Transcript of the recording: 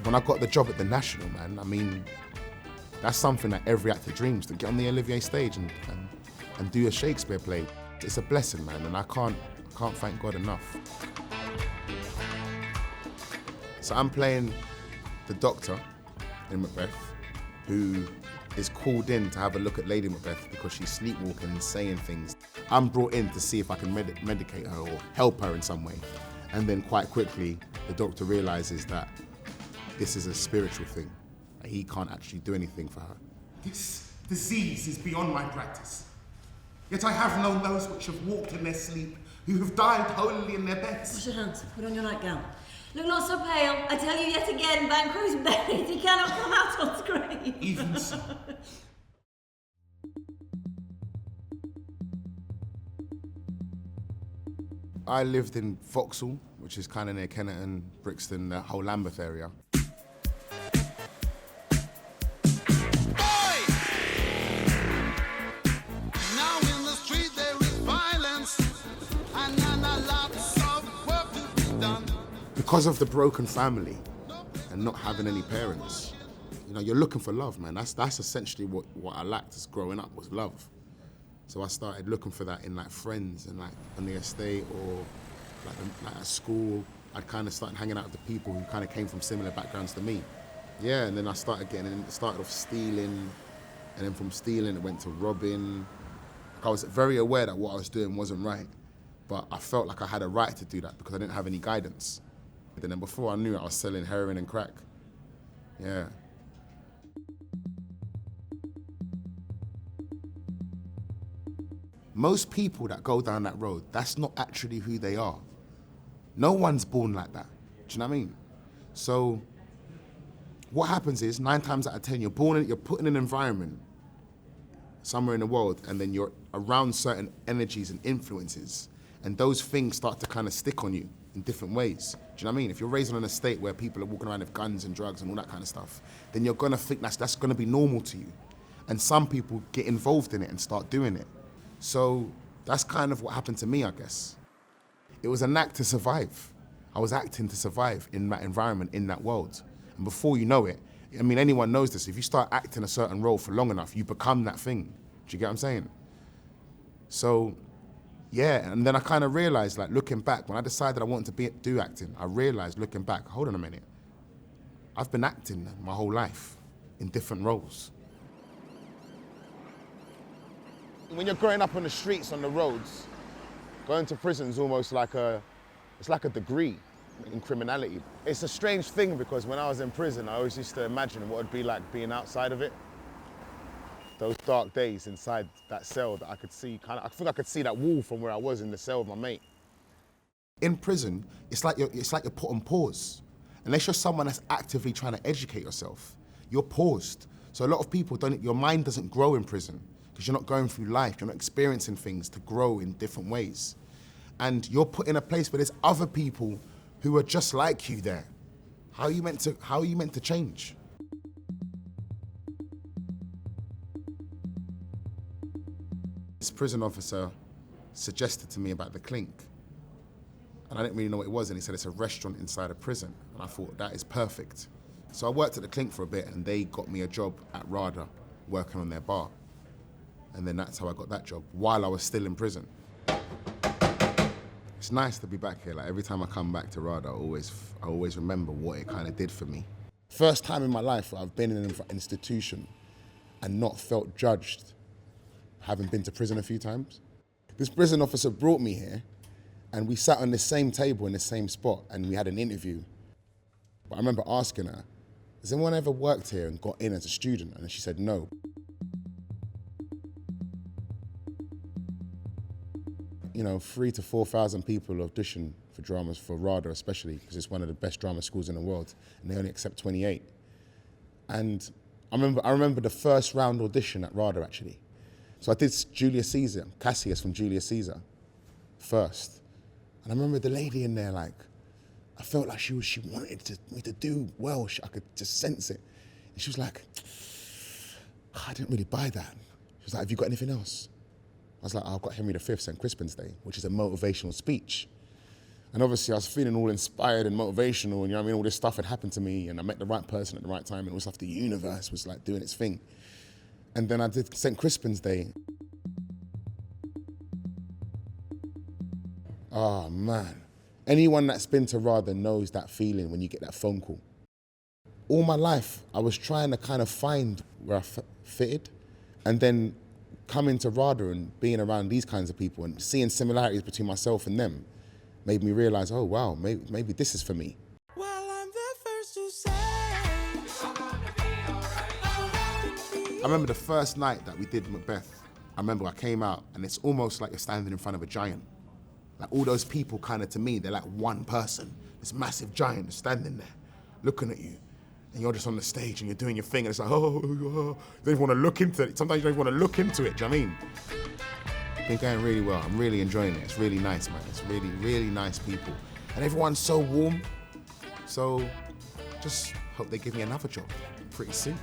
When I got the job at the National, man, I mean, that's something that every actor dreams, to get on the Olivier stage and do a Shakespeare play. It's a blessing, man, and I can't thank God enough. So I'm playing the doctor in Macbeth, who is called in to have a look at Lady Macbeth because she's sleepwalking and saying things. I'm brought in to see if I can medicate her or help her in some way. And then quite quickly, the doctor realizes that this is a spiritual thing. He can't actually do anything for her. This disease is beyond my practice. Yet I have known those which have walked in their sleep, who have died holily in their beds. Wash your hands, put on your nightgown. Look not so pale. I tell you yet again, Banquo's buried. He cannot come out on screen. Even so. I lived in Vauxhall, which is kind of near Kennerton, Brixton, the whole Lambeth area. Because of the broken family and not having any parents, you know, you're looking for love, man. That's essentially what I lacked as growing up, was love. So I started looking for that in like friends and like on the estate or like at school. I'd kind of started hanging out with the people who kind of came from similar backgrounds to me. Yeah, and then I started started off stealing, and then from stealing it went to robbing. I was very aware that what I was doing wasn't right, but I felt like I had a right to do that because I didn't have any guidance. And then before I knew it, I was selling heroin and crack. Yeah. Most people that go down that road, that's not actually who they are. No one's born like that. Do you know what I mean? So what happens is 9 times out of 10, you're put in an environment somewhere in the world, and then you're around certain energies and influences, and those things start to kind of stick on you in different ways. Do you know what I mean? If you're raised on an estate where people are walking around with guns and drugs and all that kind of stuff, then you're gonna think that's gonna be normal to you. And some people get involved in it and start doing it. So that's kind of what happened to me, I guess. It was an act to survive. I was acting to survive in that environment, in that world. And before you know it, I mean, anyone knows this, if you start acting a certain role for long enough, you become that thing. Do you get what I'm saying? So, yeah, and then I kind of realized, like looking back, when I decided I wanted to do acting, I realized looking back, hold on a minute, I've been acting my whole life in different roles. When you're growing up on the streets, on the roads, going to prison is almost like it's like a degree in criminality. It's a strange thing because when I was in prison, I always used to imagine what it'd be like being outside of it. Those dark days inside that cell that I could see, I think I could see that wall from where I was in the cell with my mate. In prison, it's like you're put on pause. Unless you're someone that's actively trying to educate yourself, you're paused. So a lot of people your mind doesn't grow in prison because you're not going through life, you're not experiencing things to grow in different ways. And you're put in a place where there's other people who are just like you there. How are you meant to change? This prison officer suggested to me about the Clink. And I didn't really know what it was, and he said it's a restaurant inside a prison. And I thought, that is perfect. So I worked at the Clink for a bit, and they got me a job at Rada, working on their bar. And then that's how I got that job, while I was still in prison. It's nice to be back here. Like every time I come back to Rada, I always remember what it kind of did for me. First time in my life where I've been in an institution and not felt judged, having been to prison a few times. This prison officer brought me here, and we sat on the same table in the same spot, and we had an interview. But I remember asking her, has anyone ever worked here and got in as a student? And she said no. You know, 3,000 to 4,000 people audition for dramas for Rada, especially because it's one of the best drama schools in the world, and they only accept 28. And I remember the first round audition at Rada, actually. So I did Julius Caesar, Cassius from Julius Caesar, first. And I remember the lady in there, like, I felt like she wanted me to do well. I could just sense it. And she was like, I didn't really buy that. She was like, have you got anything else? I was like, I've got Henry V, St. Crispin's Day, which is a motivational speech. And obviously I was feeling all inspired and motivational, and you know what I mean, all this stuff had happened to me, and I met the right person at the right time, and all stuff, the universe was like doing its thing. And then I did St. Crispin's Day. Oh man. Anyone that's been to Rada knows that feeling when you get that phone call. All my life, I was trying to kind of find where I fitted, and then coming to Rada and being around these kinds of people and seeing similarities between myself and them made me realize, oh wow, maybe this is for me. Well, I'm the first to say, I remember the first night that we did Macbeth. I remember I came out and it's almost like you're standing in front of a giant. Like all those people kind of, to me, they're like one person. This massive giant is standing there looking at you. And you're just on the stage and you're doing your thing and it's like, oh, you don't even want to look into it. Sometimes you don't even want to look into it, do you know what I mean? It's been going really well. I'm really enjoying it. It's really nice, man. It's really, really nice people. And everyone's so warm. So just hope they give me another job pretty soon.